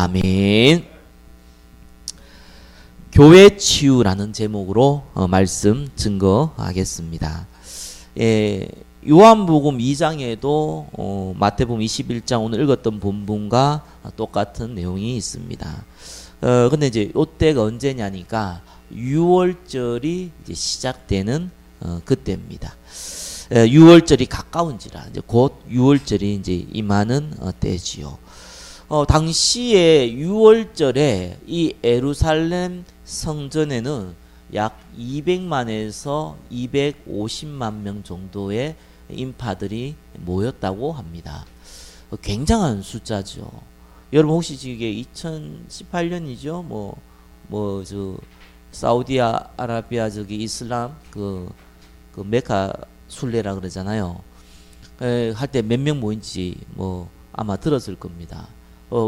아멘. 교회 치유라는 제목으로 말씀 증거하겠습니다. 요한복음 2장에도 마태복음 21장 오늘 읽었던 본문과 똑같은 내용이 있습니다. 근데 이제 이때가 언제냐니까 6월절이 이제 시작되는 그때입니다. 6월절이 가까운지라 이제 곧 6월절이 이제 임하는 때지요. 당시에 6월절에 이 예루살렘 성전에는 약 200만에서 250만 명 정도의 인파들이 모였다고 합니다. 굉장한 숫자죠. 여러분 혹시 이게 2018년이죠? 저 사우디아라비아 저기 이슬람 그 메카 순례라 그러잖아요. 할 때 몇 명 모인지 아마 들었을 겁니다.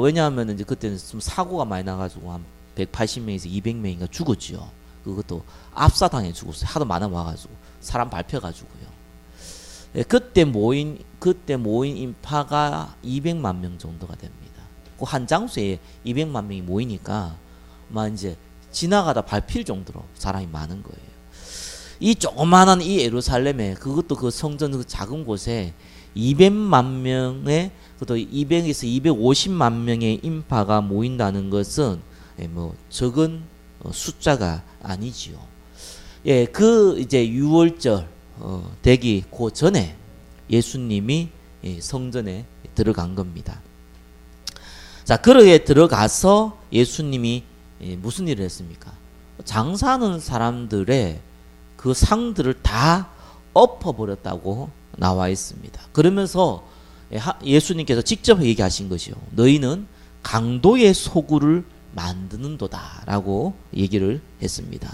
왜냐하면 이제 그때는 좀 사고가 많이 나가지고 한 180명에서 200명인가 죽었지요. 그것도 압사당해 죽었어요. 하도 많아 와가지고 사람 밟혀가지고요. 그때 모인 인파가 200만 명 정도가 됩니다. 그 한 장소에 200만 명이 모이니까 막 이제 지나가다 밟힐 정도로 사람이 많은 거예요. 이 조그마한 이 예루살렘에 그것도 그 성전 그 작은 곳에 200만 명의 그것도 200에서 250만 명의 인파가 모인다는 것은 적은 숫자가 아니지요. 그 이제 6월절 되기 그 전에 예수님이 성전에 들어간 겁니다. 자, 그러게 들어가서 예수님이 무슨 일을 했습니까? 장사하는 사람들의 그 상들을 다 엎어버렸다고 나와 있습니다. 그러면서 예수님께서 직접 얘기하신 것이요. 너희는 강도의 소굴을 만드는도다 라고 얘기를 했습니다.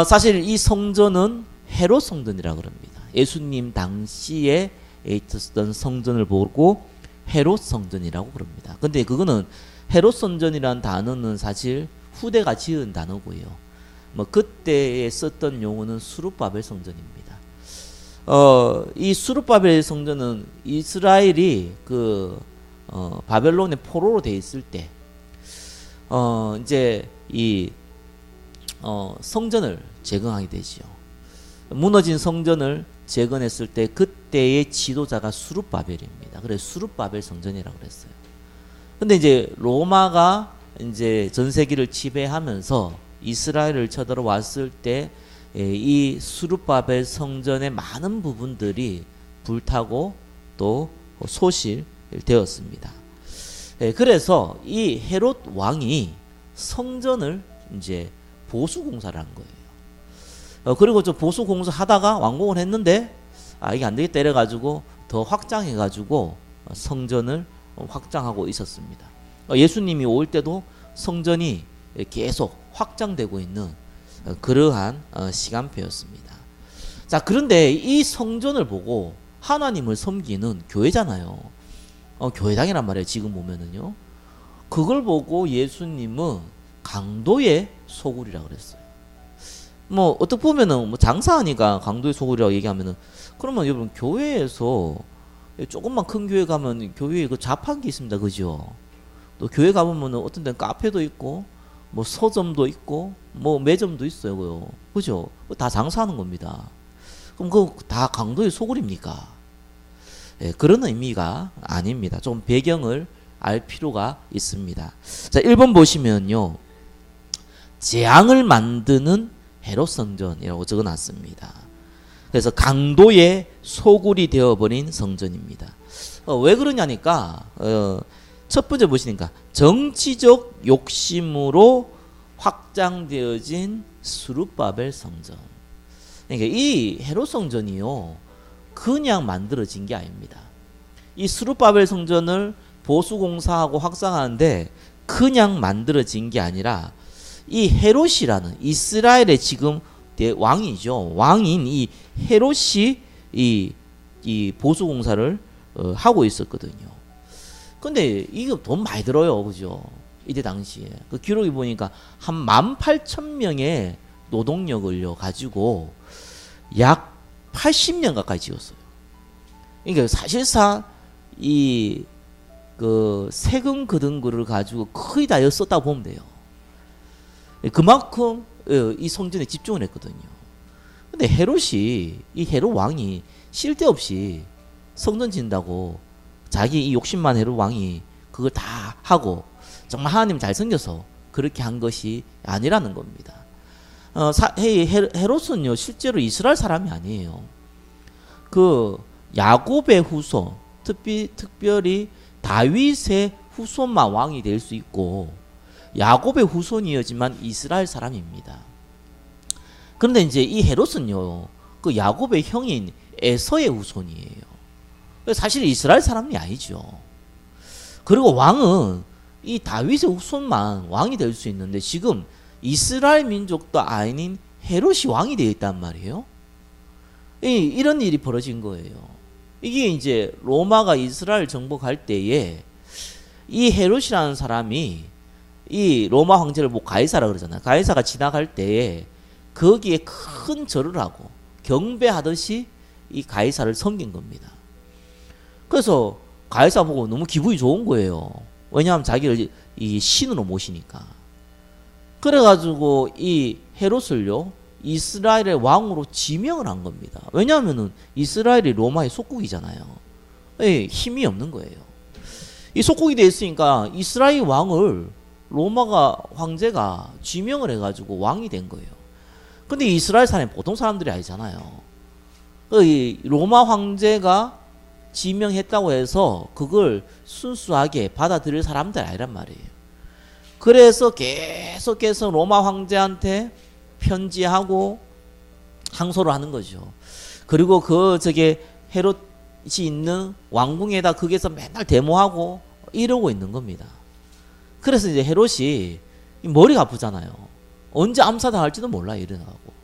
사실 이 성전은 헤롯 성전이라고 합니다. 예수님 당시에 있었던 성전을 보고 헤롯 성전이라고 그럽니다. 근데 그거는 헤롯 성전이라는 단어는 사실 후대가 지은 단어고요. 그때에 썼던 용어는 수룹바벨 성전입니다. 이 수룹바벨 성전은 이스라엘이 바벨론의 포로로 돼 있을 때 이제 이 성전을 재건하게 되지요. 무너진 성전을 재건했을 때 그때의 지도자가 수룹바벨입니다. 그래서 수룹바벨 성전이라고 그랬어요. 근데 이제 로마가 이제 전 세계를 지배하면서 이스라엘을 쳐들어왔을 때 이 수룹바벨 성전의 많은 부분들이 불타고 또 소실되었습니다. 그래서 이 헤롯 왕이 성전을 이제 보수 공사를 한 거예요. 그리고 좀 보수 공사 하다가 완공을 했는데 이게 안 되겠다 이래가지고 더 확장해가지고 성전을 확장하고 있었습니다. 예수님이 올 때도 성전이 계속 확장되고 있는 그러한 시간표였습니다. 자, 그런데 이 성전을 보고 하나님을 섬기는 교회잖아요. 교회당이란 말이에요. 지금 보면은요. 그걸 보고 예수님은 강도의 소굴이라고 그랬어요. 어떻게 보면은 장사하니까 강도의 소굴이라고 얘기하면은 그러면 여러분 교회에서 조금만 큰 교회 가면 교회에 그 자판기 있습니다. 그죠? 또 교회 가보면은 어떤 데는 카페도 있고 서점도 있고 매점도 있어요. 그죠? 다 장사하는 겁니다. 그럼 그거 다 강도의 소굴입니까? 그런 의미가 아닙니다. 좀 배경을 알 필요가 있습니다. 자, 1번 보시면요. 재앙을 만드는 헤롯 성전이라고 적어놨습니다. 그래서 강도의 소굴이 되어버린 성전입니다. 왜 그러냐니까 첫 번째 보시니까 정치적 욕심으로 확장되어진 수룹바벨 성전. 그러니까 이 헤롯 성전이요 그냥 만들어진 게 아닙니다. 이 수룹바벨 성전을 보수공사하고 확장하는데 그냥 만들어진 게 아니라 이 헤롯이라는 이스라엘의 지금 왕이죠. 왕인 이 헤롯이 이 보수공사를 하고 있었거든요. 근데 이거 돈 많이 들어요. 그죠? 이때 당시에. 그 기록이 보니까 한 18,000명의 노동력을 가지고 약 80년 가까이 지었어요. 그러니까 사실상 그 세금 걷은 거를 가지고 거의 다 썼다고 보면 돼요. 그만큼 이 성전에 집중을 했거든요. 근데 헤롯이, 이 헤롯 왕이 쓸데없이 성전 짓는다고 자기 이 욕심만 헤롯 왕이 그걸 다 하고 정말 하나님 잘 섬겨서 그렇게 한 것이 아니라는 겁니다. 헤롯은요 실제로 이스라엘 사람이 아니에요. 그 야곱의 후손, 특별히 다윗의 후손만 왕이 될 수 있고 야곱의 후손이었지만 이스라엘 사람입니다. 그런데 이제 이 헤롯은요 그 야곱의 형인 에서의 후손이에요. 사실 이스라엘 사람이 아니죠. 그리고 왕은 이 다윗의 후손만 왕이 될 수 있는데 지금 이스라엘 민족도 아닌 헤롯이 왕이 되어 있단 말이에요. 이런 일이 벌어진 거예요. 이게 이제 로마가 이스라엘 정복할 때에 이 헤롯이라는 사람이 이 로마 황제를 뭐 가이사라 그러잖아요. 가이사가 지나갈 때에 거기에 큰 절을 하고 경배하듯이 이 가이사를 섬긴 겁니다. 그래서 가이사 보고 너무 기분이 좋은 거예요. 왜냐하면 자기를 이 신으로 모시니까. 그래가지고 이 헤롯을요 이스라엘의 왕으로 지명을 한 겁니다. 왜냐하면은 이스라엘이 로마의 속국이잖아요. 힘이 없는 거예요. 이 속국이 돼 있으니까 이스라엘 왕을 로마가 황제가 지명을 해가지고 왕이 된 거예요. 근데 이스라엘 사람이 보통 사람들이 아니잖아요. 이 로마 황제가 지명했다고 해서 그걸 순수하게 받아들일 사람들 아니란 말이에요. 그래서 계속해서 로마 황제한테 편지하고 항소를 하는 거죠. 그리고 헤롯이 있는 왕궁에다 거기서 맨날 데모하고 이러고 있는 겁니다. 그래서 이제 헤롯이 머리가 아프잖아요. 언제 암살당할지도 몰라 일어나고.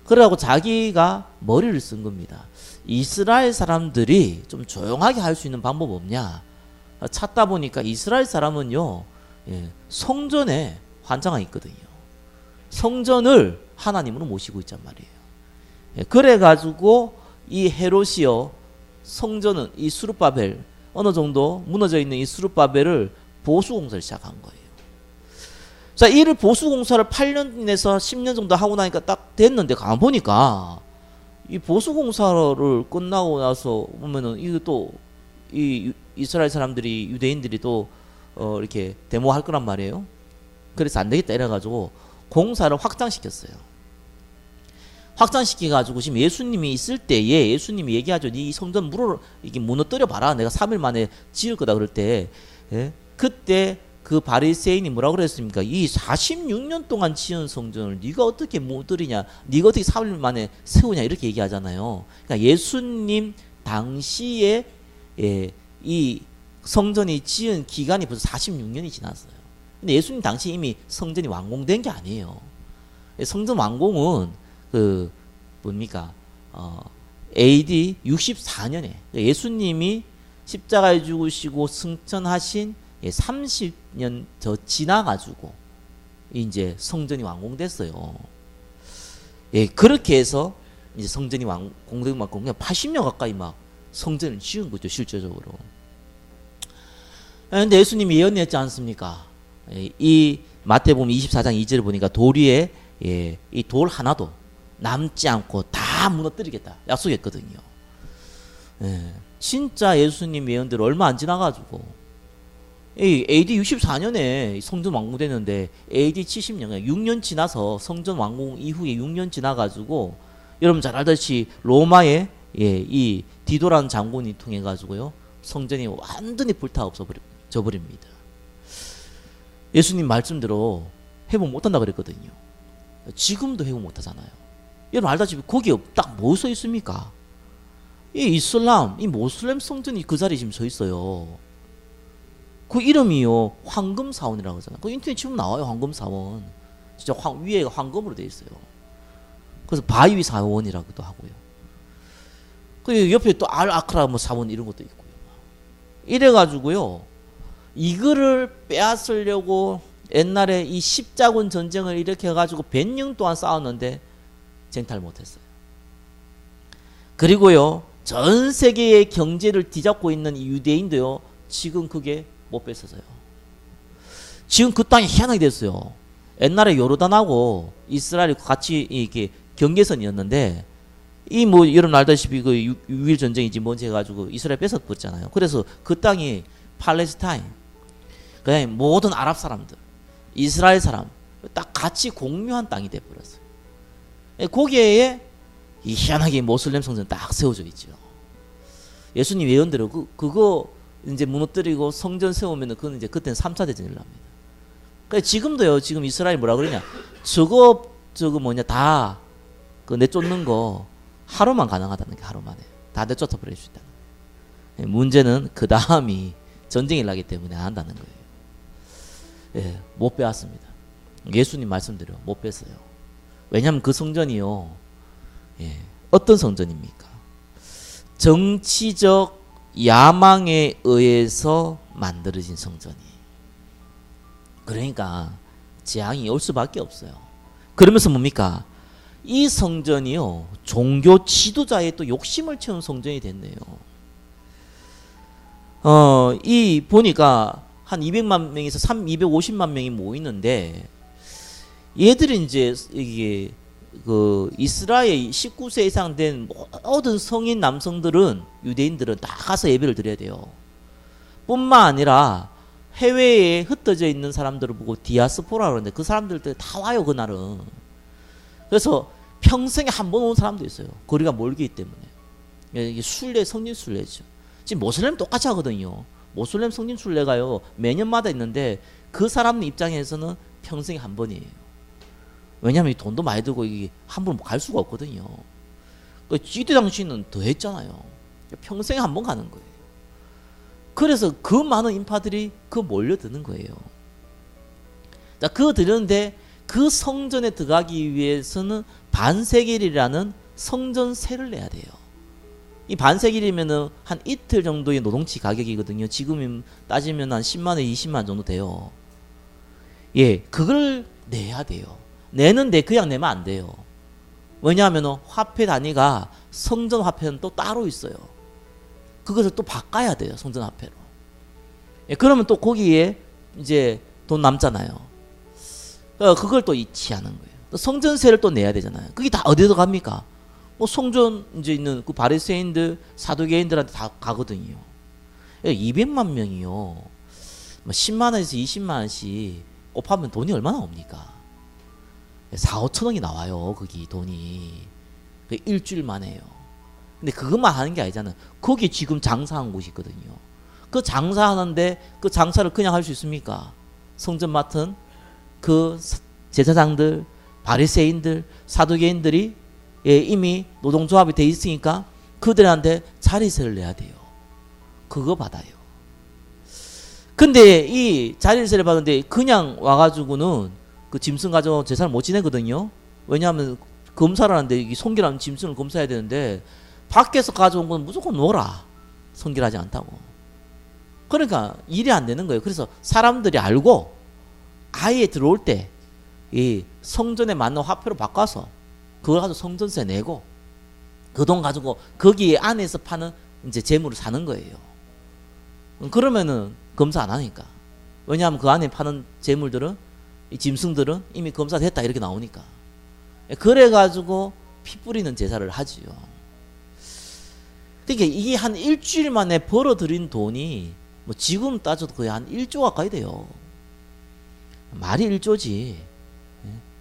그래갖고 자기가 머리를 쓴 겁니다. 이스라엘 사람들이 좀 조용하게 할 수 있는 방법 없냐 찾다 보니까 이스라엘 사람은요 성전에 환장하 있거든요. 성전을 하나님으로 모시고 있단 말이에요. 그래가지고 이 헤롯이요 성전은 이 스룹바벨 어느 정도 무너져 있는 이 스룹바벨을 보수공사를 시작한 거예요. 자, 이를 보수공사를 8년에서 10년 정도 하고 나니까 딱 됐는데 가보니까 이 보수공사를 끝나고 나서 보면은 이거 또 이 이스라엘 사람들이 유대인들이 또 이렇게 데모할 거란 말이에요. 그래서 안 되겠다 이래가지고 공사를 확장시켰어요. 확장시켜가지고 지금 예수님이 있을 때에 예수님이 얘기하죠. 이 성전 이게 무너뜨려 봐라. 내가 3일 만에 지을 거다 그럴 때 그때 그 바리새인이 뭐라고 그랬습니까? 이 46년 동안 지은 성전을 네가 어떻게 무너뜨리냐? 네가 어떻게 3일 만에 세우냐? 이렇게 얘기하잖아요. 그러니까 예수님 당시에 이 성전이 지은 기간이 벌써 46년이 지났어요. 근데 예수님 당시 이미 성전이 완공된 게 아니에요. 성전 완공은 그 뭡니까? AD 64년에 예수님이 십자가에 죽으시고 승천하신 30년 더 지나가지고 이제 성전이 완공됐어요. 그렇게 해서 이제 성전이 완공된 만큼 그냥 80년 가까이 막 성전을 지은 거죠, 실제적으로. 근데 예수님이 예언했지 않습니까? 이 마태복음 24장 2절을 보니까 돌 위에 이 돌 하나도 남지 않고 다 무너뜨리겠다 약속했거든요. 진짜 예수님 예언대로 얼마 안 지나가지고 AD 64년에 성전 완공됐는데 AD 70년, 6년 지나서 성전 완공 이후에 6년 지나가지고 여러분 잘 알다시피 로마의 이 디도라는 장군이 통해 가지고요 성전이 완전히 불타 없어져 버립니다. 예수님 말씀대로 회복 못한다 그랬거든요. 지금도 회복 못하잖아요. 여러분 알다시피 거기에 딱 뭐 써 있습니까? 이 이슬람, 이 모슬렘 성전이 그 자리에 지금 서 있어요. 그 이름이요 황금사원이라고 하잖아요. 그 인터넷 치면 나와요. 황금사원. 진짜 위에가 황금으로 되어 있어요. 그래서 바위 사원이라고도 하고요. 그 옆에 또 알아크라 뭐 사원 이런 것도 있고요. 이래가지고요 이거를 빼앗으려고 옛날에 이 십자군 전쟁을 일으켜가지고 100년 동안 싸웠는데 쟁탈 못했어요. 그리고요 전 세계의 경제를 뒤잡고 있는 이 유대인도요 지금 그게 못 뺏어져요. 지금 그 땅이 희한하게 됐어요. 옛날에 요르단하고 이스라엘이 같이 이렇게 경계선이었는데 이 뭐 여러분 알다시피 그 6.1 전쟁이지 뭔지 해가지고 이스라엘 뺏어버렸잖아요. 그래서 그 땅이 팔레스타인, 그냥 모든 아랍 사람들, 이스라엘 사람 딱 같이 공유한 땅이 돼버렸어요. 거기에 이 희한하게 모슬렘 성전 딱 세워져 있죠. 예수님 예언대로 그거 이제 무너뜨리고 성전 세우면은 그건 이제 그때는 3차 대전이 일어납니다. 그러니까 지금도요. 지금 이스라엘 뭐라 그러냐? 저거 뭐냐 다 그 내쫓는 거 하루만 가능하다는 게 하루 만에 다 내쫓아 버릴 수 있다는 거예요. 문제는 그 다음이 전쟁이 나기 때문에 안 한다는 거예요. 예, 못 빼앗습니다. 예수님 말씀대로 못 뺐어요. 왜냐하면 그 성전이요. 예, 어떤 성전입니까? 정치적 야망에 의해서 만들어진 성전이. 그러니까 재앙이 올 수밖에 없어요. 그러면서 뭡니까? 이 성전이요. 종교 지도자의 또 욕심을 채운 성전이 됐네요. 이 보니까 한 200만 명에서 250만 명이 모이는데 얘들이 이제 이게 그 이스라엘 19세 이상 된 모든 성인 남성들은 유대인들은 다 가서 예배를 드려야 돼요. 뿐만 아니라 해외에 흩어져 있는 사람들을 보고 디아스포라 그러는데 그 사람들 다 와요 그날은. 그래서 평생에 한 번 온 사람도 있어요. 거리가 멀기 때문에. 이게 순례 성진 순례죠. 지금 모슬렘 똑같이 하거든요. 모슬렘 성진 순례가요 매년마다 있는데 그 사람 입장에서는 평생에 한 번이에요. 왜냐하면 돈도 많이 들고 이게 한 번 갈 수가 없거든요. 그 이때 당시는 더 했잖아요. 평생에 한 번 가는 거예요. 그래서 그 많은 인파들이 그 몰려드는 거예요. 자, 그거 들었는데 그 성전에 들어가기 위해서는 반세겔이라는 성전세를 내야 돼요. 이 반세겔이면은 한 이틀 정도의 노동치 가격이거든요. 지금 따지면 한 10만 원, 20만 원 정도 돼요. 예, 그걸 내야 돼요. 내는데 그냥 내면 안 돼요. 왜냐하면 화폐 단위가 성전 화폐는 또 따로 있어요. 그것을 또 바꿔야 돼요. 성전 화폐로. 예, 그러면 또 거기에 이제 돈 남잖아요. 그걸 또 이치하는 거예요. 또 성전세를 또 내야 되잖아요. 그게 다 어디서 갑니까? 뭐 성전 이제 있는 그 바리새인들, 사두개인들한테 다 가거든요. 200만 명이요. 뭐 10만 원에서 20만 원씩 곱하면 돈이 얼마나 옵니까? 4, 5천 원이 나와요. 거기 돈이. 일주일 만에요. 근데 그것만 하는 게 아니잖아요. 거기 지금 장사한 곳이 있거든요. 그 장사하는데 그 장사를 그냥 할 수 있습니까? 성전 맡은 그 제사장들, 바리새인들, 사두개인들이 예, 이미 노동조합이 돼 있으니까 그들한테 자리세를 내야 돼요. 그거 받아요. 근데 이 자리세를 받는데 그냥 와가지고는 그 짐승 가지고 제사를 못 지내거든요. 왜냐하면 검사를 하는데 이 손질하는 짐승을 검사해야 되는데 밖에서 가져온 건 무조건 놓아라. 손질하지 않다고. 그러니까 일이 안 되는 거예요. 그래서 사람들이 알고 아예 들어올 때 이 성전에 맞는 화폐로 바꿔서 그걸 가지고 성전세 내고 그 돈 가지고 거기 안에서 파는 이제 재물을 사는 거예요. 그러면은 검사 안 하니까. 왜냐하면 그 안에 파는 재물들은 이 짐승들은 이미 검사됐다 이렇게 나오니까. 그래가지고 피 뿌리는 제사를 하지요. 그러니까 이게 한 일주일 만에 벌어들인 돈이 뭐 지금 따져도 거의 한 1조 가까이 돼요. 말이 1조지.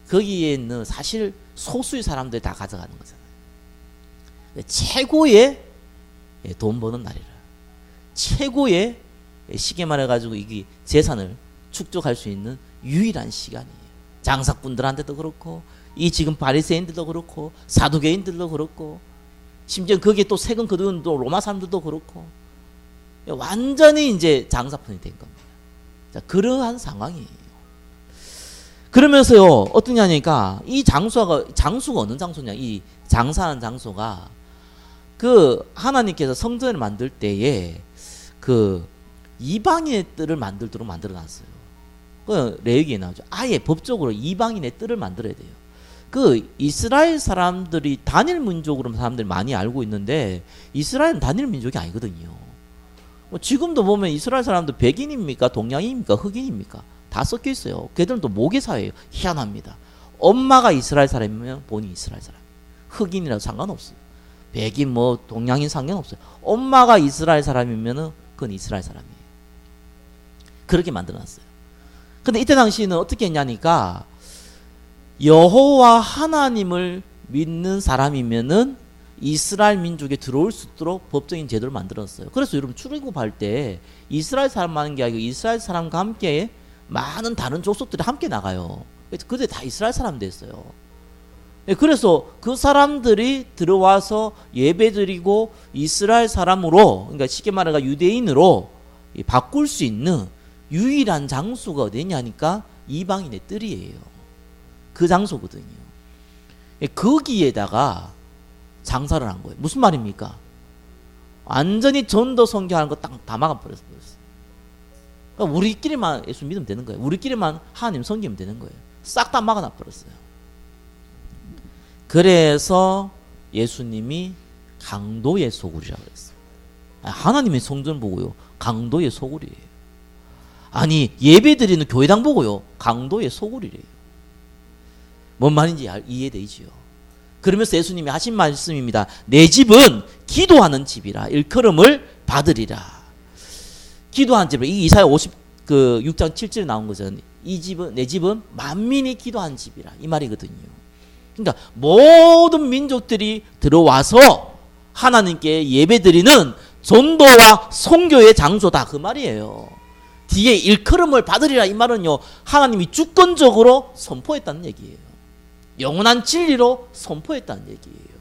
거기에 있는 사실 소수의 사람들이 다 가져가는 거잖아요. 최고의 돈 버는 날이라. 최고의 쉽게 말해가지고 이게 재산을 축적할 수 있는 유일한 시간이에요. 장사꾼들한테도 그렇고 이 지금 바리새인들도 그렇고 사두개인들도 그렇고 심지어 거기에 또 세금 거둔 또 로마 사람들도 그렇고 완전히 이제 장사꾼이 된 겁니다. 자, 그러한 상황이에요. 그러면서요 어떠냐니까 이 장수가 어느 장소냐, 이 장사하는 장소가 그 하나님께서 성전을 만들 때에 그 이방인의 뜰을 만들도록 만들어놨어요. 그 레위기에 나오죠. 아예 법적으로 이방인의 뜰을 만들어야 돼요. 그 이스라엘 사람들이 단일 민족으로 사람들이 많이 알고 있는데 이스라엘은 단일 민족이 아니거든요. 뭐 지금도 보면 이스라엘 사람도 백인입니까? 동양인입니까? 흑인입니까? 다 섞여 있어요. 걔들은 또 모계 사회예요. 희한합니다. 엄마가 이스라엘 사람이면 본인이 이스라엘 사람. 흑인이라도 상관없어요. 백인 뭐 동양인 상관없어요. 엄마가 이스라엘 사람이면은 그건 이스라엘 사람이에요. 그렇게 만들어놨어요. 근데 이때 당시에는 어떻게 했냐니까 여호와 하나님을 믿는 사람이면은 이스라엘 민족에 들어올 수 있도록 법적인 제도를 만들었어요. 그래서 여러분 출애굽할 때 이스라엘 사람만 하는 게 아니고 이스라엘 사람과 함께 많은 다른 족속들이 함께 나가요. 그때 다 이스라엘 사람 됐어요. 그래서 그 사람들이 들어와서 예배드리고 이스라엘 사람으로, 그러니까 쉽게 말해서 유대인으로 바꿀 수 있는 유일한 장소가 어디냐니까 이방인의 뜰이에요. 그 장소거든요. 거기에다가 장사를 한 거예요. 무슨 말입니까? 완전히 전도 선교하는 거 딱 다 막아버렸어요. 그러니까 우리끼리만 예수 믿으면 되는 거예요. 우리끼리만 하나님 섬기면 되는 거예요. 싹 다 막아놔버렸어요. 그래서 예수님이 강도의 소굴이라고 그랬어요. 하나님의 성전 보고요. 강도의 소굴이에요. 아니 예배드리는 교회당 보고요. 강도의 소굴이래요. 뭔 말인지 이해되지요. 그러면서 예수님이 하신 말씀입니다. 내 집은 기도하는 집이라 일컬음을 받으리라. 기도하는 집을 이 이사야 6장 7절에 나온 거죠. 이 집은 내 집은 만민이 기도하는 집이라 이 말이거든요. 그러니까 모든 민족들이 들어와서 하나님께 예배드리는 전도와 선교의 장소다 그 말이에요. 뒤에 일컬음을 받으리라 이 말은요 하나님이 주권적으로 선포했다는 얘기예요. 영원한 진리로 선포했다는 얘기예요.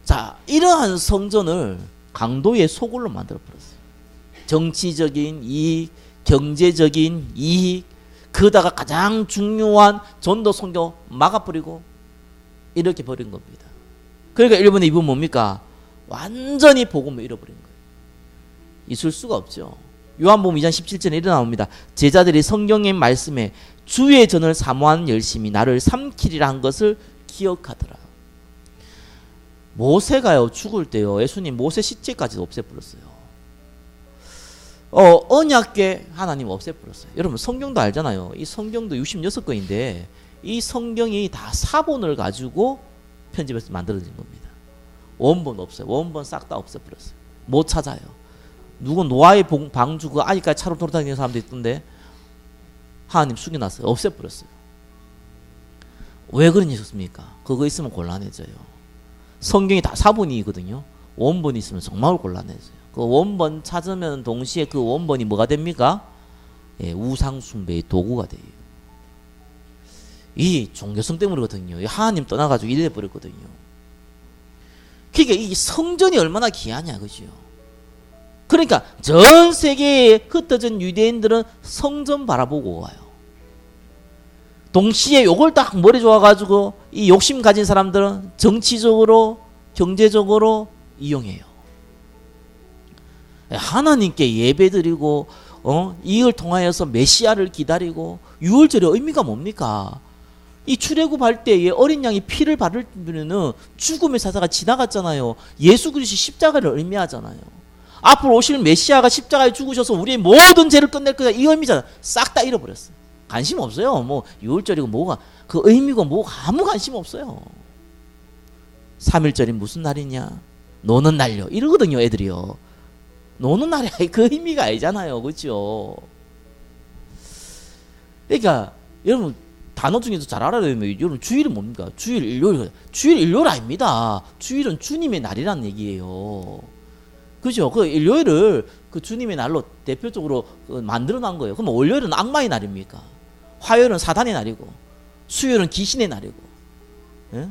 자, 이러한 성전을 강도의 소굴로 만들어버렸어요. 정치적인 이익, 경제적인 이익, 그다가 가장 중요한 전도 선교 막아버리고 이렇게 버린 겁니다. 그러니까 1번에 2번 뭡니까? 완전히 복음을 잃어버린 거예요. 있을 수가 없죠. 요한복음 2장 17절에 이렇게 나옵니다. 제자들이 성경의 말씀에 주의 전을 사모하는 열심이 나를 삼키리라 한 것을 기억하더라. 모세가요 죽을 때요 예수님 모세 시체까지도 없애버렸어요. 언약궤 하나님 없애버렸어요. 여러분 성경도 알잖아요. 이 성경도 66권인데 이 성경이 다 사본을 가지고 편집해서 만들어진 겁니다. 원본 없어요. 원본 싹 다 없애버렸어요. 못 찾아요. 누구 노아의 방주 그 아직까지 차로 돌아다니는 사람도 있던데 하나님 숙여놨어요. 없애버렸어요. 왜 그러셨습니까? 그거 있으면 곤란해져요. 성경이 다 사본이거든요. 원본이 있으면 정말 곤란해져요. 그 원본 찾으면 동시에 그 원본이 뭐가 됩니까? 예, 우상숭배의 도구가 돼요. 이 종교성 때문이거든요. 하나님 떠나가지고 이래버렸거든요. 그러니까 이 성전이 얼마나 귀하냐, 그죠? 그러니까 전 세계에 흩어진 유대인들은 성전 바라보고 와요. 동시에 요걸 딱 머리 좋아가지고 이 욕심 가진 사람들은 정치적으로 경제적으로 이용해요. 하나님께 예배드리고 이걸 통하여서 메시아를 기다리고 유월절의 의미가 뭡니까? 이 출애굽할 때에 어린 양이 피를 바르면은 죽음의 사자가 지나갔잖아요. 예수 그리스도의 십자가를 의미하잖아요. 앞으로 오실 메시아가 십자가에 죽으셔서 우리의 모든 죄를 끝낼 거다 이 의미잖아요. 싹 다 잃어버렸어요. 관심 없어요. 뭐 유월절이고 뭐가 그 의미고 뭐가 아무 관심 없어요. 3일절이 무슨 날이냐? 노는 날요. 이러거든요, 애들이요. 노는 날이 그 의미가 아니잖아요, 그렇죠? 그러니까 여러분 단어 중에서 잘 알아야 되면 여러분 주일은 뭡니까? 주일 일요일 아닙니다. 주일은 주님의 날이라는 얘기예요. 그죠? 그 일요일을 그 주님의 날로 대표적으로 만들어 놓은 거예요. 그럼 월요일은 악마의 날입니까? 화요일은 사단의 날이고, 수요일은 귀신의 날이고, 예?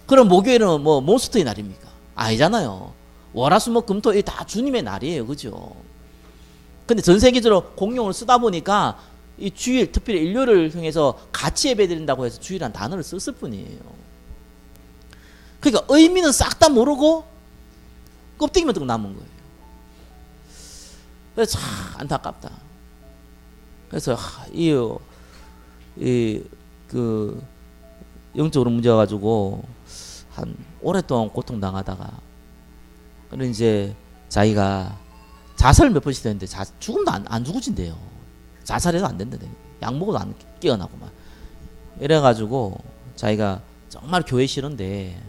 그럼 목요일은 뭐 몬스터의 날입니까? 아니잖아요. 월화수목금토일 다 주님의 날이에요, 그죠? 근데 전 세계적으로 공용을 쓰다 보니까 이 주일, 특별히 일요일을 통해서 같이 예배드린다고 해서 주일이라는 단어를 썼을 뿐이에요. 그러니까 의미는 싹 다 모르고 껍데기만 듣고 남은 거예요. 그래서 참 안타깝다. 그래서 그 영적으로 문제가 가지고 한 오랫동안 고통당하다가 그런 이제 자기가 자살 몇 번씩 했는데 죽음도 안 죽어진대요. 자살해도 안 된대. 약 먹어도 안 깨어나고 막. 이래가지고 자기가 정말 교회 싫은데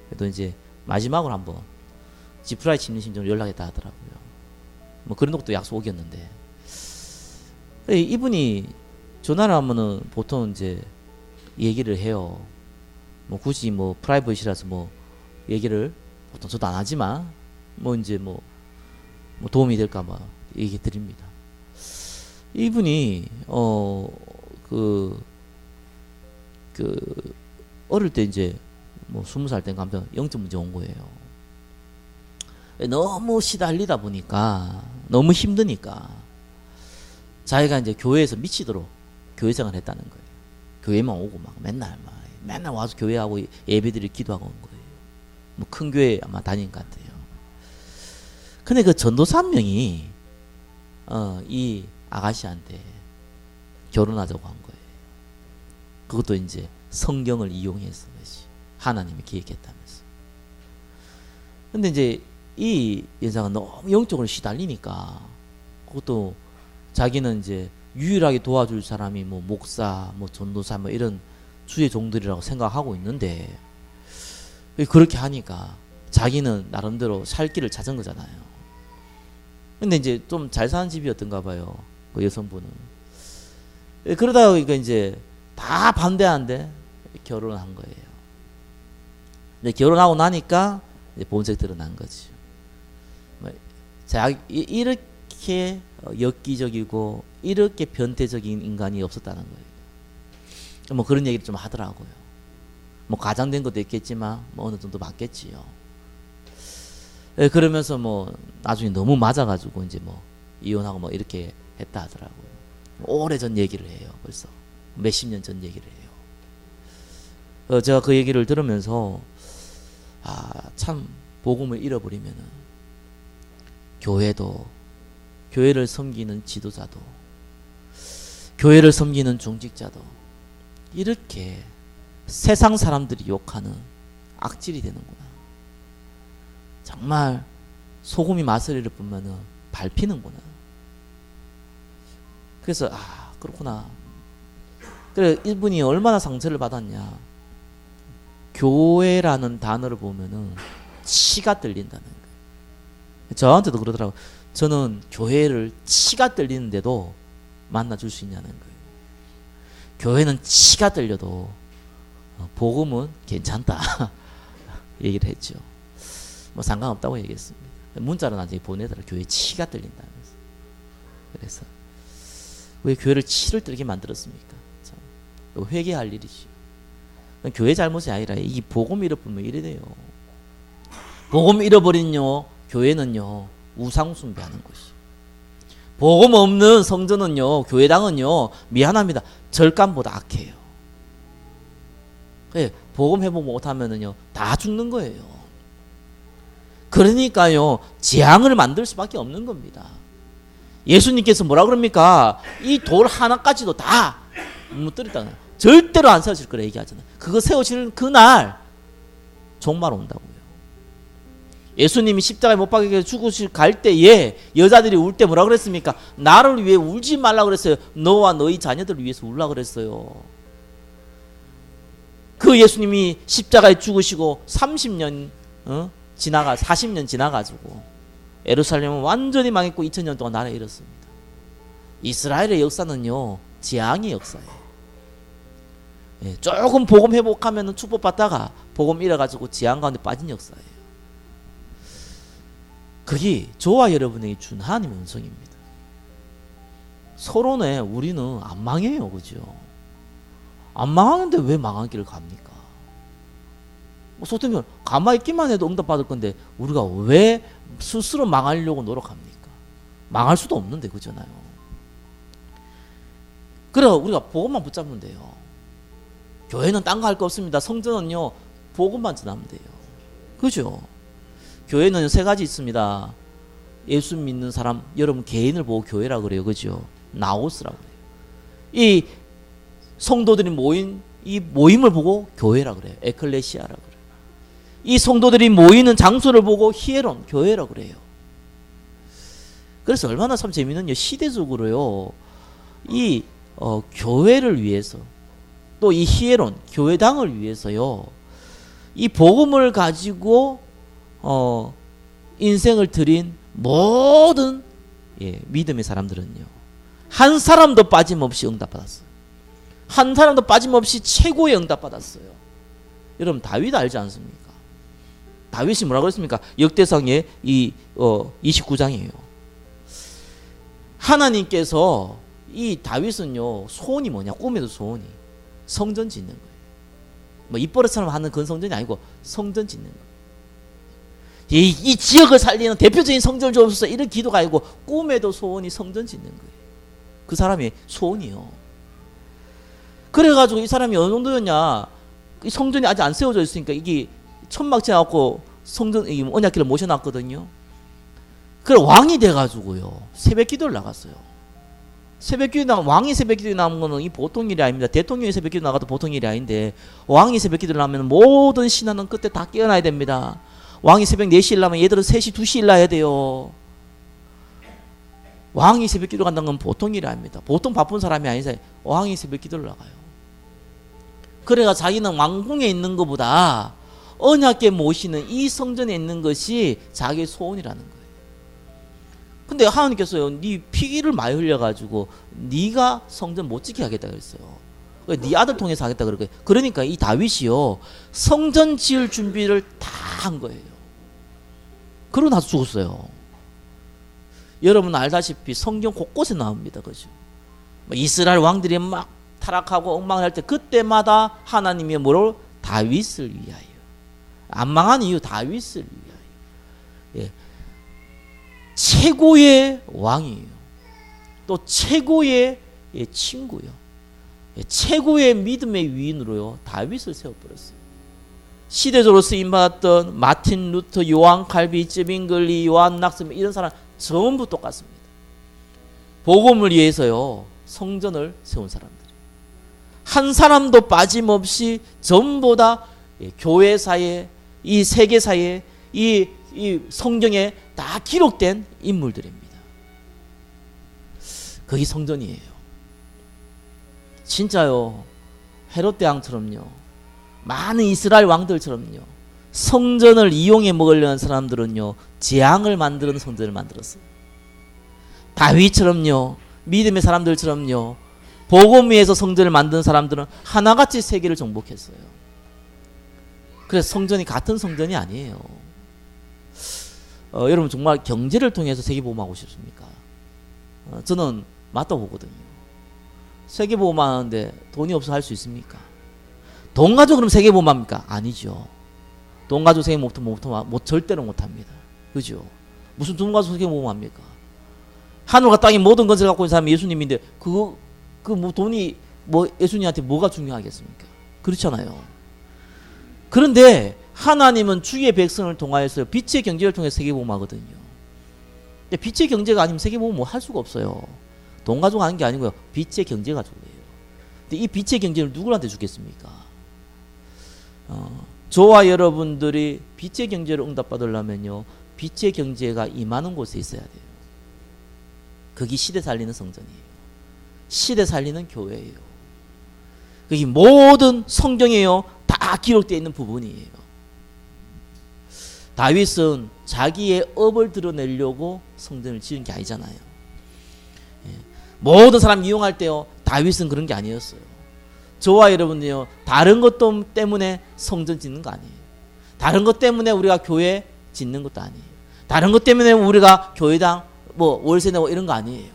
그래도 이제 마지막으로 한번 지푸라기 치는 심정으로 연락했다 하더라고요. 뭐 그런 것도 약속 오겠는데 이분이 전화를 하면은 보통 이제 얘기를 해요. 뭐 굳이 뭐 프라이빗이라서 뭐 얘기를 보통 저도 안 하지만 뭐 이제 뭐 도움이 될까 봐 얘기 드립니다. 이분이 어릴 때 이제 뭐 20살 때 감정 영적 문제 온 거예요. 너무 시달리다 보니까 너무 힘드니까 자기가 이제 교회에서 미치도록 교회 생활을 했다는 거예요. 교회만 오고 막 맨날 와서 교회하고 예배드리고 기도하고 온 거예요. 뭐 큰 교회 아마 다닌 것 같아요. 근데 그 전도사 한 명이 이 아가씨한테 결혼하자고 한 거예요. 그것도 이제 성경을 이용해서 하나님이 기획했다면서. 근데 이제 이 여자가 너무 영적으로 시달리니까 그것도 자기는 이제 유일하게 도와줄 사람이 뭐 목사, 뭐 전도사 뭐 이런 주의 종들이라고 생각하고 있는데 그렇게 하니까 자기는 나름대로 살 길을 찾은 거잖아요. 근데 이제 좀 잘 사는 집이었던가 봐요. 그 여성분은. 그러다가 이제 다 반대하는데 결혼을 한 거예요. 근데 결혼하고 나니까 이제 본색 드러난 거지. 이렇게 엽기적이고 이렇게 변태적인 인간이 없었다는 거예요. 뭐 그런 얘기를 좀 하더라고요. 뭐 가장된 것도 있겠지만 뭐 어느 정도 맞겠지요. 그러면서 뭐 나중에 너무 맞아가지고 이제 뭐 이혼하고 뭐 이렇게 했다 하더라고요. 오래전 얘기를 해요. 벌써 몇십 년 전 얘기를 해요. 제가 그 얘기를 들으면서 참 복음을 잃어버리면은 교회도, 교회를 섬기는 지도자도, 교회를 섬기는 중직자도 이렇게 세상 사람들이 욕하는 악질이 되는구나. 정말 소금이 맛을 잃어보면은 밟히는구나. 그래서 그렇구나. 그래 이분이 얼마나 상처를 받았냐. 교회라는 단어를 보면은 치가 떨린다는 거예요. 저한테도 그러더라고요. 저는 교회를 치가 떨리는데도 만나줄 수 있냐는 거예요. 교회는 치가 떨려도 복음은 괜찮다 얘기를 했죠. 뭐 상관없다고 얘기했습니다. 문자로 나중에 보내더라. 교회 치가 떨린다면서. 그래서 왜 교회를 치를 떨게 만들었습니까? 참 회개할 일이죠. 교회 잘못이 아니라 이 복음 잃어버리면 이래 돼요. 복음 잃어버린요 교회는요 우상 숭배하는 것이. 복음 없는 성전은요 교회당은요 미안합니다 절간보다 악해요. 그래 복음 회복 못하면은요 다 죽는 거예요. 그러니까요 재앙을 만들 수밖에 없는 겁니다. 예수님께서 뭐라 그럽니까? 이 돌 하나까지도 다 무너뜨렸다. 절대로 안 세워질 거라 얘기하잖아요. 그거 세워지는 그날 종말 온다고요. 예수님이 십자가에 못 박혀 죽으실 갈 때에 여자들이 울 때 뭐라 그랬습니까? 나를 위해 울지 말라 그랬어요. 너와 너희 자녀들을 위해서 울라 그랬어요. 그 예수님이 십자가에 죽으시고 30년 지나가 40년 지나가지고 예루살렘은 완전히 망했고 2000년 동안 나라에 이뤘습니다. 이스라엘의 역사는요 재앙의 역사예요. 조금 복음 회복하면 축복받다가 복음 잃어가지고 재앙 가운데 빠진 역사예요. 그게 저와 여러분에게 준 하나님의 은총입니다. 서로는 우리는 안 망해요. 그죠? 안 망하는데 왜 망한 길을 갑니까? 뭐 소통면 가만히 있기만 해도 응답받을 건데 우리가 왜 스스로 망하려고 노력합니까? 망할 수도 없는데 그잖아요. 그래 우리가 복음만 붙잡으면 돼요. 교회는 딴 거 할 거 없습니다. 성전은요 복음만 전하면 돼요. 그죠? 교회는 세 가지 있습니다. 예수 믿는 사람 여러분 개인을 보고 교회라 그래요. 그죠? 나오스라고 그래요. 이 성도들이 모인 이 모임을 보고 교회라 그래요. 에클레시아라 그래요. 이 성도들이 모이는 장소를 보고 히에론 교회라 그래요. 그래서 얼마나 참 재미있는요. 시대적으로요. 이 교회를 위해서 또 이 히에론 교회당을 위해서요. 이 복음을 가지고 인생을 드린 모든 믿음의 사람들은요. 한 사람도 빠짐없이 응답받았어요. 한 사람도 빠짐없이 최고의 응답받았어요. 여러분 다윗 알지 않습니까? 다윗이 뭐라고 했습니까? 역대상의 이 29장이에요. 하나님께서 이 다윗은요 소원이 뭐냐? 꿈에도 소원이 성전 짓는 거예요. 뭐 입버릇처럼 하는 그런 성전이 아니고 성전 짓는 거예요. 이 지역을 살리는 대표적인 성전을 주옵소서 이런 기도가 아니고 꿈에도 소원이 성전 짓는 거예요. 그 사람의 소원이요. 그래가지고 이 사람이 어느 정도였냐? 이 성전이 아직 안 세워져 있으니까 이게 천막 지어갖고 성전 언약궤를 모셔놨거든요. 그래 왕이 돼가지고요 새벽기도를 나갔어요. 왕이 새벽기도에 나온 거는 이 보통 일이 아닙니다. 대통령이 새벽기도 나가도 보통 일이 아닌데 왕이 새벽기도를 하면 모든 신하는 그때 다 깨어나야 됩니다. 왕이 새벽 4시에 일나면 얘들은 3시 2시에 일나야 돼요. 왕이 새벽기도 간다는 건 보통 일이 아닙니다. 보통 바쁜 사람이 아니라 왕이 새벽기도를 나가요. 그래가 자기는 왕궁에 있는 것보다 언약궤 모시는 이 성전에 있는 것이 자기의 소원이라는 거예요. 근데 하나님께서요, 네 피를 많이 흘려가지고 네가 성전 못 지게 하겠다 그랬어요. 네 아들 통해서 하겠다 그러고. 그러니까 이 다윗이요 성전 지을 준비를 다 한 거예요. 그러고 나서 죽었어요. 여러분 알다시피 성경 곳곳에 나옵니다, 그죠? 이스라엘 왕들이 막 타락하고 엉망을 할 때 그때마다 하나님이 뭐로 다윗을 위하여. 안 망한 이유 다윗을 위하여. 예. 최고의 왕이에요. 또 최고의 친구요. 최고의 믿음의 위인으로요 다윗을 세워버렸어요. 시대적으로 쓰임받았던 마틴 루터, 요한 칼비, 쯔빙글리, 요한 낙스 이런 사람 전부 똑같습니다. 복음을 위해서요 성전을 세운 사람들. 한 사람도 빠짐없이 전부 다 교회사에 이 세계사에 이 성경에 다 기록된 인물들입니다. 그게 성전이에요. 진짜요. 헤롯 대왕처럼요. 많은 이스라엘 왕들처럼요. 성전을 이용해 먹으려는 사람들은요. 재앙을 만드는 성전을 만들었어요. 다윗처럼요. 믿음의 사람들처럼요. 복음 위에서 성전을 만든 사람들은 하나같이 세계를 정복했어요. 그래서 성전이 같은 성전이 아니에요. 여러분 정말 경제를 통해서 세계보험하고 싶습니까? 저는 맞다고 보거든요. 세계보험하는데 돈이 없어 할 수 있습니까? 돈 가지고 그럼 세계보험합니까? 아니죠. 돈 가지고 세계보험 절대로 못합니다. 그죠? 무슨 돈 가지고 세계보험합니까? 하늘과 땅의 모든 것을 갖고 있는 사람이 예수님인데 그 돈이 예수님한테 뭐가 중요하겠습니까? 그렇잖아요. 그런데 하나님은 주의 백성을 통하여서 빛의 경제를 통해 세계보험하거든요. 빛의 경제가 아니면 세계보험 뭐 할 수가 없어요. 돈 가지고 하는 게 아니고요. 빛의 경제 가지고 해요. 근데 이 빛의 경제를 누구한테 주겠습니까? 저와 여러분들이 빛의 경제를 응답받으려면요. 빛의 경제가 임하는 곳에 있어야 돼요. 그게 시대 살리는 성전이에요. 시대 살리는 교회예요. 그게 모든 성경에요. 다 기록되어 있는 부분이에요. 다윗은 자기의 업을 드러내려고 성전을 지은 게 아니잖아요. 모든 사람 이용할 때요. 다윗은 그런 게 아니었어요. 저와 여러분들요. 다른 것 때문에 성전 짓는 거 아니에요. 다른 것 때문에 우리가 교회 짓는 것도 아니에요. 다른 것 때문에 우리가 교회당 월세 내고 이런 거 아니에요.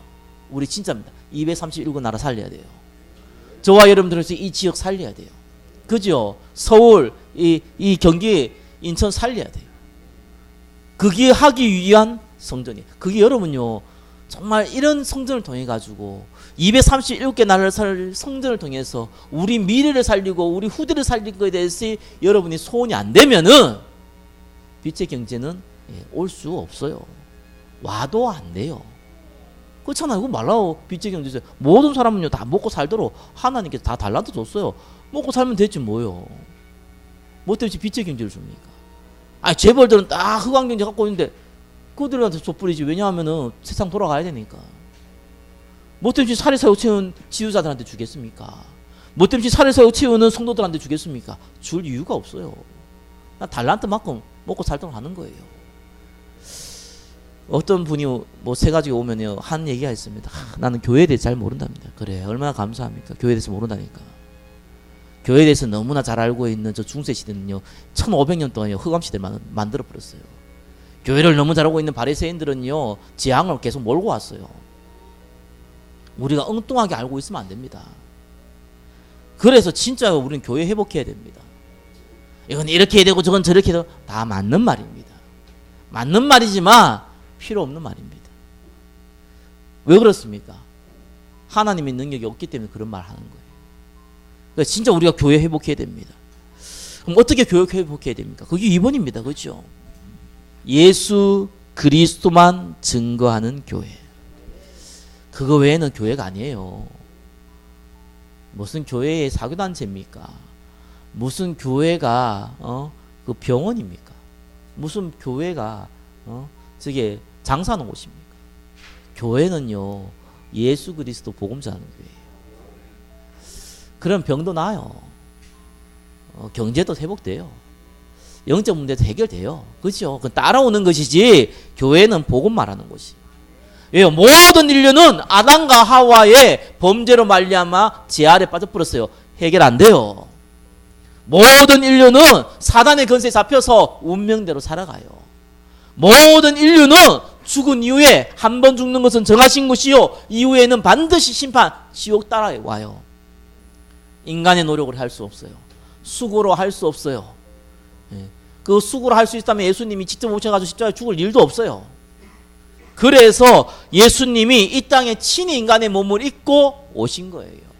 우리 진짜입니다. 231개 나라 살려야 돼요. 저와 여러분들에서 이 지역 살려야 돼요. 그죠? 서울, 이 경기, 인천 살려야 돼요. 그게 하기 위한 성전이에요. 그게 여러분요. 정말 이런 성전을 통해 가지고 237개 나라를 살 성전을 통해서 우리 미래를 살리고 우리 후대를 살릴 것에 대해서 여러분이 소원이 안 되면은 빛의 경제는 올 수 없어요. 와도 안 돼요. 그렇잖아요. 이거 말라고 빛의 경제. 모든 사람은요 다 먹고 살도록 하나님께서 다 달라도 줬어요. 먹고 살면 됐지 뭐요. 뭐 때문에 빛의 경제를 줍니까? 아니 재벌들은 딱 흑암 경제 갖고 있는데 그들한테 촛불이지. 왜냐하면은 세상 돌아가야 되니까. 뭐 때문에 살해 사고 채운 지도자들한테 주겠습니까? 뭐 때문에 살해 사고 채우는 성도들한테 주겠습니까? 줄 이유가 없어요. 난 달란트만큼 먹고 살도록 하는 거예요. 어떤 분이 뭐 세 가지가 오면요 한 얘기가 있습니다. 나는 교회에 대해서 잘 모른답니다. 그래, 얼마나 감사합니까? 교회에 대해서 모른다니까. 교회에 대해서 너무나 잘 알고 있는 저 중세 시대는요 1500년 동안요 흑암 시대를 만들어 버렸어요. 교회를 너무 잘 알고 있는 바리새인들은요 재앙을 계속 몰고 왔어요. 우리가 엉뚱하게 알고 있으면 안 됩니다. 그래서 진짜 우리는 교회 회복해야 됩니다. 이건 이렇게 해야 되고 저건 저렇게 해야 되고 다 맞는 말입니다. 맞는 말이지만 필요 없는 말입니다. 왜 그렇습니까? 하나님의 능력이 없기 때문에 그런 말을 하는 거예요. 그러니까 진짜 우리가 교회 회복해야 됩니다. 그럼 어떻게 교회 회복해야 됩니까? 그게 2번입니다. 그렇죠? 예수 그리스도만 증거하는 교회. 그거 외에는 교회가 아니에요. 무슨 교회의 사교단체입니까? 무슨 교회가 그 병원입니까? 무슨 교회가 저게 장사하는 곳입니까? 교회는요 예수 그리스도 복음 전하는 교회예요. 그럼 병도 나아요. 경제도 회복돼요. 영적 문제도 해결돼요. 그렇죠? 그 따라오는 것이지 교회는 복음 말하는 곳이. 왜요? 모든 인류는 아담과 하와의 범죄로 말미암아 죄 아래 빠져버렸어요. 해결 안 돼요. 모든 인류는 사단의 권세에 잡혀서 운명대로 살아가요. 모든 인류는 죽은 이후에 한 번 죽는 것은 정하신 것이요 이후에는 반드시 심판 지옥 따라와요. 인간의 노력을 할 수 없어요. 수고로 할 수 없어요. 그 수고로 할 수 있다면 예수님이 직접 오셔가지고 십자가에 죽을 일도 없어요. 그래서 예수님이 이 땅에 친히 인간의 몸을 입고 오신 거예요.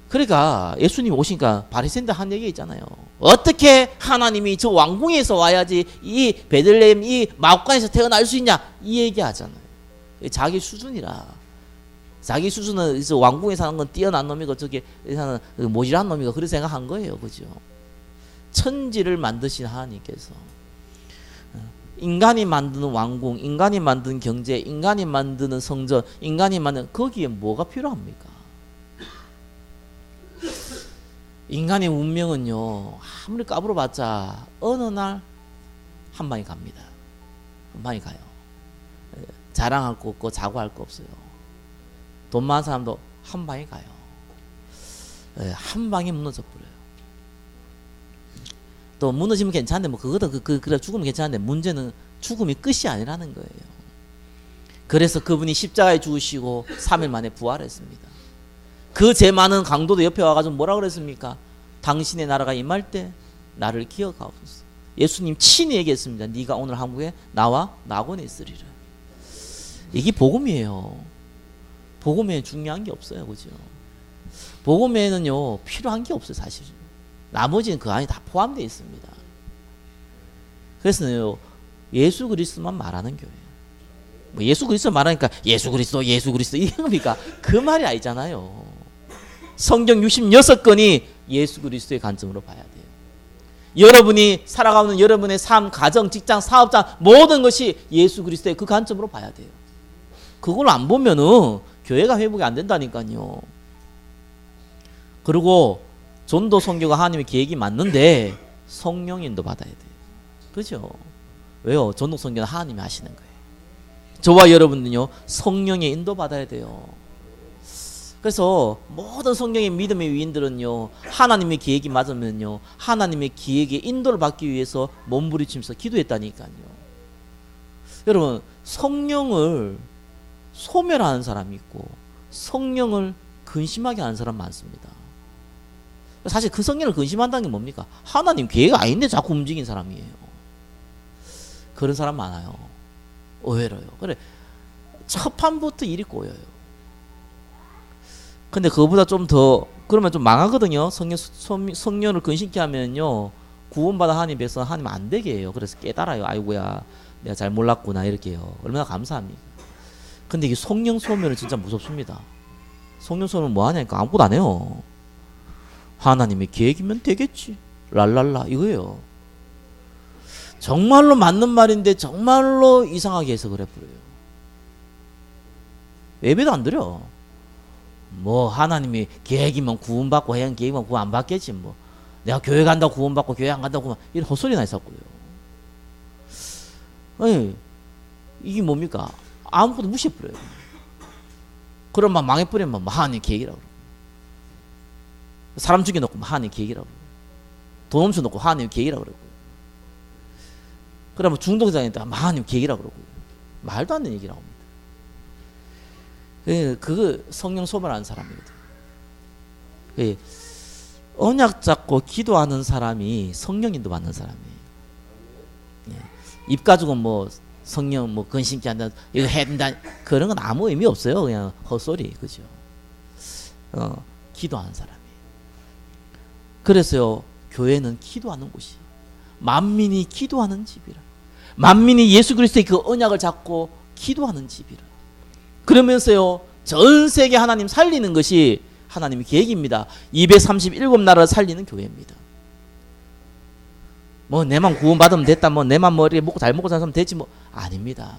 그러니까 예수님이 오시니까 바리새인들 한 얘기 있잖아요. 어떻게 하나님이 저 왕궁에서 와야지 이 베들레헴 이 마옥간에서 태어날 수 있냐 이 얘기 하잖아요. 자기 수준이라. 자기 수준은 왕궁에 사는 건 뛰어난 놈이고 저게 사는 모질한 놈이고 그렇게 생각한 거예요. 그죠? 천지를 만드신 하나님께서 인간이 만드는 왕궁, 인간이 만드는 경제, 인간이 만드는 성전, 인간이 만드는 거기에 뭐가 필요합니까? 인간의 운명은요 아무리 까불어봤자 어느 날 한 방에 갑니다. 한 방에 가요. 자랑할 거 없고 자고할 거 없어요. 돈 많은 사람도 한 방에 가요. 한 방에 무너져 버려요. 또 무너지면 괜찮은데 뭐 그거도 그래 죽으면 괜찮은데 문제는 죽음이 끝이 아니라는 거예요. 그래서 그분이 십자가에 죽으시고 3일 만에 부활했습니다. 그 죄 많은 강도도 옆에 와가지고 뭐라 그랬습니까? 당신의 나라가 임할 때 나를 기억하옵소서. 예수님 친히 얘기했습니다. 네가 오늘 한국에 나와 낙원에 있으리라. 이게 복음이에요. 복음에 중요한 게 없어요. 그죠? 복음에는요 필요한 게 없어요. 사실 나머지는 그 안에 다 포함되어 있습니다. 그래서요 예수 그리스도만 말하는 교회. 뭐 예수 그리스도 말하니까 예수 그리스도 이겁니까? 그 말이 아니잖아요. 성경 66건이 예수 그리스도의 관점으로 봐야 돼요. 여러분이 살아가는 여러분의 삶, 가정, 직장, 사업장 모든 것이 예수 그리스도의 그 관점으로 봐야 돼요. 그걸 안 보면은 교회가 회복이 안 된다니까요. 그리고 전도 선교가 하나님의 계획이 맞는데 성령 인도 받아야 돼요. 그죠? 왜요? 전도 선교는 하나님이 하시는 거예요. 저와 여러분은요 성령의 인도 받아야 돼요. 그래서 모든 성경의 믿음의 위인들은요 하나님의 계획이 맞으면요 하나님의 계획의 인도를 받기 위해서 몸부림치면서 기도했다니까요. 여러분 성령을 소멸하는 사람이 있고 성령을 근심하게 하는 사람 많습니다. 사실 그 성령을 근심한다는 게 뭡니까? 하나님 계획이 아닌데 자꾸 움직인 사람이에요. 그런 사람 많아요. 의외로요. 그래 첫 판부터 일이 꼬여요. 근데 그거보다 좀 더 그러면 좀 망하거든요. 성령을 근심케 하면요 구원받아 하나님 뵈서 하나님 안 되게 해요. 그래서 깨달아요. 아이고야 내가 잘 몰랐구나 이렇게요. 얼마나 감사합니까? 근데 이게 성령 소멸은 진짜 무섭습니다. 성령 소멸은 뭐 하냐니까 아무것도 안 해요. 하나님의 계획이면 되겠지 랄랄라 이거예요. 정말로 맞는 말인데 정말로 이상하게 해석을 해버려요. 예배도 안 드려. 뭐 하나님이 계획이면 구원받고 해양 계획이면 구원 안 받겠지 뭐. 내가 교회 간다고 구원받고 교회 안 간다고 구원, 이런 헛소리나 했었고요. 아니 이게 뭡니까? 아무것도 무시해버려요. 그러면 망해버리면 하나님 계획이라고 그러고, 사람 죽여놓고 하나님 계획이라고 그러고, 돈 훔쳐놓고 하나님 계획이라고 그러고, 그러면 중독자니까 하나님 계획이라고 그러고, 말도 안 되는 얘기라고 합니다. 그거 성령 소멸하는 사람이거든요. 언약 잡고 기도하는 사람이 성령인도 받는 사람이에요. 입 가지고 뭐 성령 뭐 근심케 한다, 이거 해야 된다, 그런 건 아무 의미 없어요. 그냥 헛소리, 그죠? 기도하는 사람이. 그래서요, 교회는 기도하는 곳이, 만민이 기도하는 집이라. 만민이 예수 그리스도의 그 언약을 잡고 기도하는 집이라. 그러면서요, 전 세계 하나님 살리는 것이 하나님의 계획입니다. 237나라를 살리는 교회입니다. 뭐 내만 구원받으면 됐다, 뭐 내만 머리에 먹고 잘 먹고 사면 되지, 뭐 아닙니다.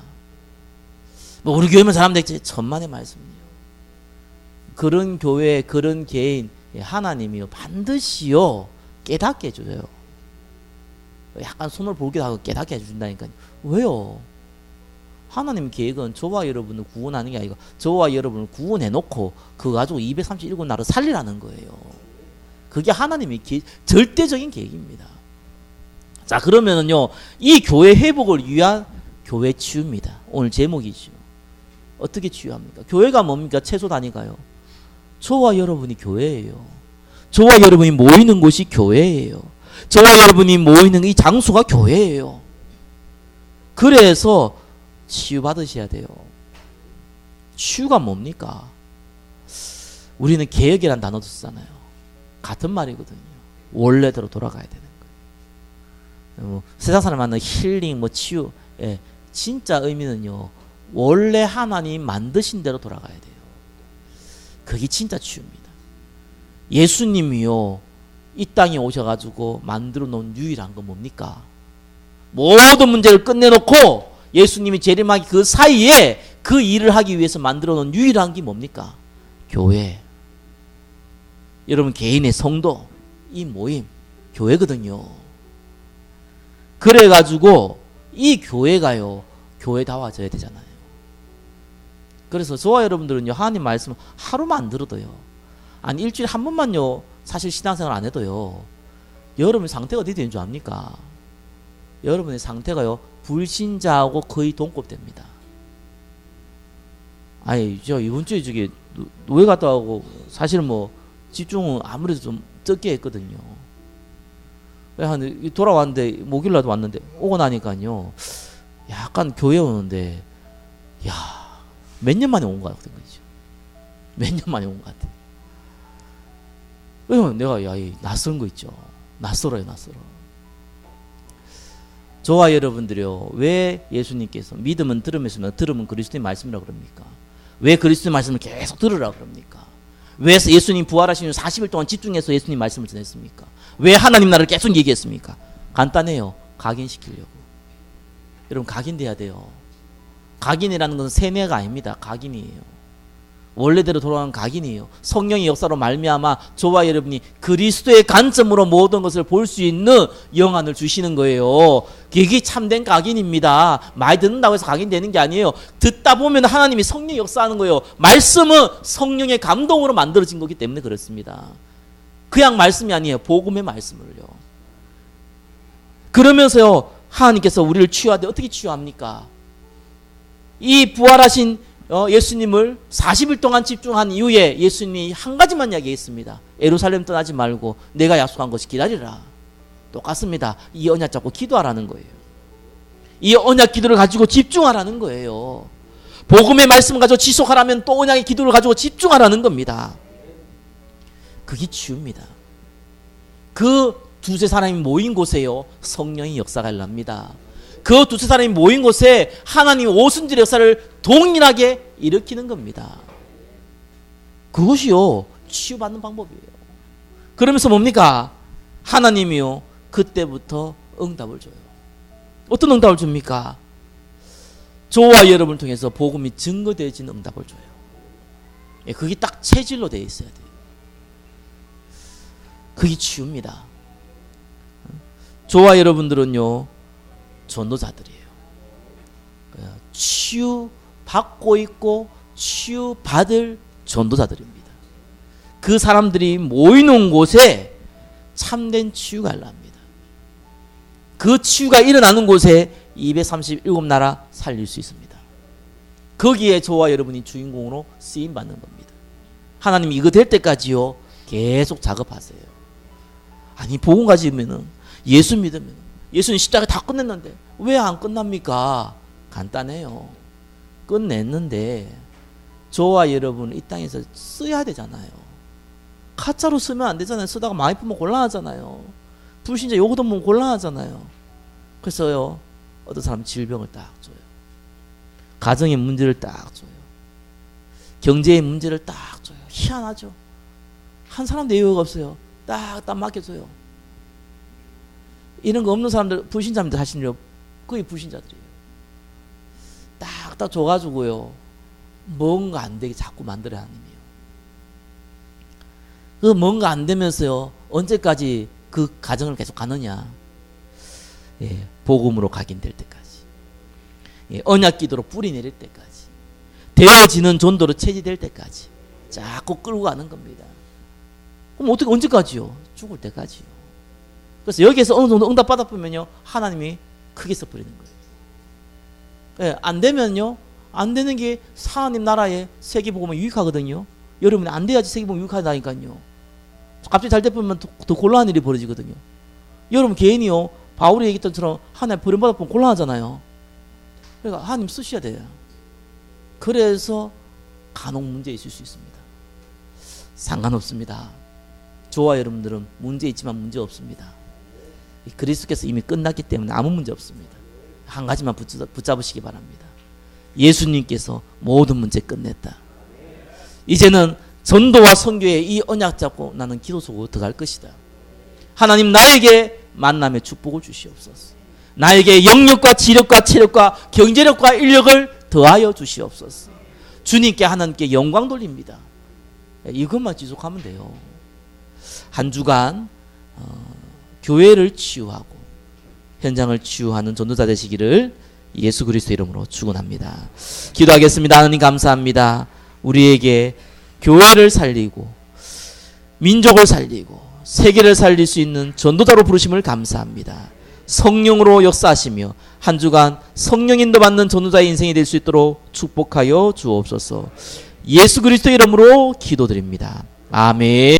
뭐 우리 교회만 잘하면 되지, 천만의 말씀이에요. 그런 교회, 그런 개인 하나님이요 반드시요 깨닫게 해줘요. 약간 손을 볼기도 하고 깨닫게 해준다니까요. 왜요? 하나님 계획은 저와 여러분을 구원하는 게 아니고 저와 여러분을 구원해놓고 그거 가지고 237나라를 살리라는 거예요. 그게 하나님의 절대적인 계획입니다. 자, 그러면은요, 이 교회 회복을 위한 교회 치유입니다. 오늘 제목이죠. 어떻게 치유합니까? 교회가 뭡니까? 채소 단위가요. 저와 여러분이 교회예요. 저와 여러분이 모이는 곳이 교회예요. 저와 여러분이 모이는 이 장소가 교회예요. 그래서 치유받으셔야 돼요. 치유가 뭡니까? 우리는 개혁이란 단어도 쓰잖아요. 같은 말이거든요. 원래대로 돌아가야 되는 거예요. 세상 사람 만나는 힐링, 뭐 치유, 진짜 의미는요, 원래 하나님 만드신 대로 돌아가야 돼요. 그게 진짜 치유입니다. 예수님이요, 이 땅에 오셔가지고 만들어 놓은 유일한 건 뭡니까? 모든 문제를 끝내놓고 예수님이 재림하기 그 사이에 그 일을 하기 위해서 만들어 놓은 유일한 게 뭡니까? 교회. 여러분, 개인의 성도, 이 모임, 교회거든요. 그래가지고 이 교회가요, 교회다워져야 되잖아요. 그래서 저와 여러분들은요, 하나님 말씀 하루만 안 들어도요, 아니 일주일에 한 번만요, 사실 신앙생활 안 해도요, 여러분의 상태가 어떻게 되는 줄 압니까? 여러분의 상태가요, 불신자하고 거의 동급됩니다. 아니, 저 이번 주에 저기 노예 갔다 오고 사실 뭐 집중은 아무래도 좀 적게 했거든요. 한 돌아왔는데 목요일날도 왔는데 오고 나니까요, 약간 교회 오는데 야, 몇 년 만에 온 것 같은 거죠. 몇 년 만에 온 것 같아. 왜냐면 내가 이 낯선 거 있죠. 낯설어요, 낯설어. 저와 여러분들이요, 왜 예수님께서 믿음은 들으면서 들으면 그리스도의 말씀이라고 그럽니까? 왜 그리스도의 말씀을 계속 들으라고 그럽니까? 왜 예수님 부활하신 후 40일 동안 집중해서 예수님 말씀을 전했습니까? 왜 하나님 나라를 계속 얘기했습니까? 간단해요. 각인시키려고. 여러분, 각인돼야 돼요. 각인이라는 것은 세뇌가 아닙니다. 각인이에요. 원래대로 돌아가는 각인이에요. 성령의 역사로 말미암아 저와 여러분이 그리스도의 관점으로 모든 것을 볼 수 있는 영안을 주시는 거예요. 그게 참된 각인입니다. 많이 듣는다고 해서 각인되는 게 아니에요. 듣다 보면 하나님이 성령의 역사하는 거예요. 말씀은 성령의 감동으로 만들어진 거기 때문에 그렇습니다. 그냥 말씀이 아니에요. 복음의 말씀을요. 그러면서요, 하나님께서 우리를 치유하되 어떻게 치유합니까? 이 부활하신 예수님을 40일 동안 집중한 이후에 예수님이 한 가지만 이야기했습니다. 예루살렘 떠나지 말고 내가 약속한 것을 기다리라. 똑같습니다. 이 언약 잡고 기도하라는 거예요. 이 언약 기도를 가지고 집중하라는 거예요. 복음의 말씀을 가지고 지속하라면 또 언약의 기도를 가지고 집중하라는 겁니다. 그게 치유입니다. 그 두세 사람이 모인 곳에요, 성령의 역사가 일어납니다. 그 두세 사람이 모인 곳에 하나님 오순절의 역사를 동일하게 일으키는 겁니다. 그것이요, 치유받는 방법이에요. 그러면서 뭡니까? 하나님이요, 그때부터 응답을 줘요. 어떤 응답을 줍니까? 저와 여러분을 통해서 복음이 증거되어지는 응답을 줘요. 예, 그게 딱 체질로 되어 있어야 돼요. 그게 치유입니다. 저와 여러분들은요, 전도자들이에요. 치유 받고 있고 치유 받을 전도자들입니다. 그 사람들이 모이는 곳에 참된 치유가 일어납니다. 그 치유가 일어나는 곳에 237나라 살릴 수 있습니다. 거기에 저와 여러분이 주인공으로 쓰임 받는 겁니다. 하나님이 이거 될 때까지요, 계속 작업하세요. 아니, 복음 가지면은, 예수 믿으면, 예수는 십자가 다 끝냈는데 왜 안 끝납니까? 간단해요. 끝냈는데 저와 여러분 이 땅에서 써야 되잖아요. 가짜로 쓰면 안 되잖아요. 쓰다가 많이 풀면 곤란하잖아요. 불신자 요거도 보면 곤란하잖아요. 그래서요, 어떤 사람 질병을 딱 줘요. 가정의 문제를 딱 줘요. 경제의 문제를 딱 줘요. 희한하죠. 한 사람도 예외가 없어요. 딱 맡겨줘요. 이런 거 없는 사람들, 불신자입니다. 사실요, 거의 불신자들이에요. 딱 줘가지고요, 뭔가 안 되게 자꾸 만들어야 하느님이요. 그 뭔가 안 되면서요, 언제까지 그 가정을 계속 가느냐? 예, 복음으로 각인될 때까지, 예, 언약 기도로 뿌리 내릴 때까지, 되어지는 전도로 체지될 때까지 자꾸 끌고 가는 겁니다. 그럼 어떻게, 언제까지요? 죽을 때까지요. 그래서 여기에서 어느 정도 응답 받아보면요, 하나님이 크게 써버리는 거예요. 예, 안 되면요, 안 되는 게 하나님 나라에 세계복음은 유익하거든요. 여러분이 안 돼야지 세계복음 유익하다니까요. 갑자기 잘 되면 더 곤란한 일이 벌어지거든요. 여러분 개인이요, 바울이 얘기했던 처럼 하나님 버림받아보면 곤란하잖아요. 그러니까 하나님 쓰셔야 돼요. 그래서 간혹 문제 있을 수 있습니다. 상관없습니다. 저와 여러분들은 문제 있지만 문제 없습니다. 그리스도께서 이미 끝났기 때문에 아무 문제 없습니다. 한 가지만 붙잡으시기 바랍니다. 예수님께서 모든 문제 끝냈다. 이제는 전도와 선교에 이 언약 잡고 나는 기도 속으로 들어갈 것이다. 하나님, 나에게 만남의 축복을 주시옵소서. 나에게 영력과 지력과 체력과 경제력과 인력을 더하여 주시옵소서. 주님께, 하나님께 영광 돌립니다. 이것만 지속하면 돼요. 한 주간 교회를 치유하고 현장을 치유하는 전도자 되시기를 예수 그리스도 이름으로 축원합니다. 기도하겠습니다. 하나님 감사합니다. 우리에게 교회를 살리고 민족을 살리고 세계를 살릴 수 있는 전도자로 부르심을 감사합니다. 성령으로 역사하시며 한 주간 성령 인도 받는 전도자의 인생이 될 수 있도록 축복하여 주옵소서. 예수 그리스도 이름으로 기도드립니다. 아멘.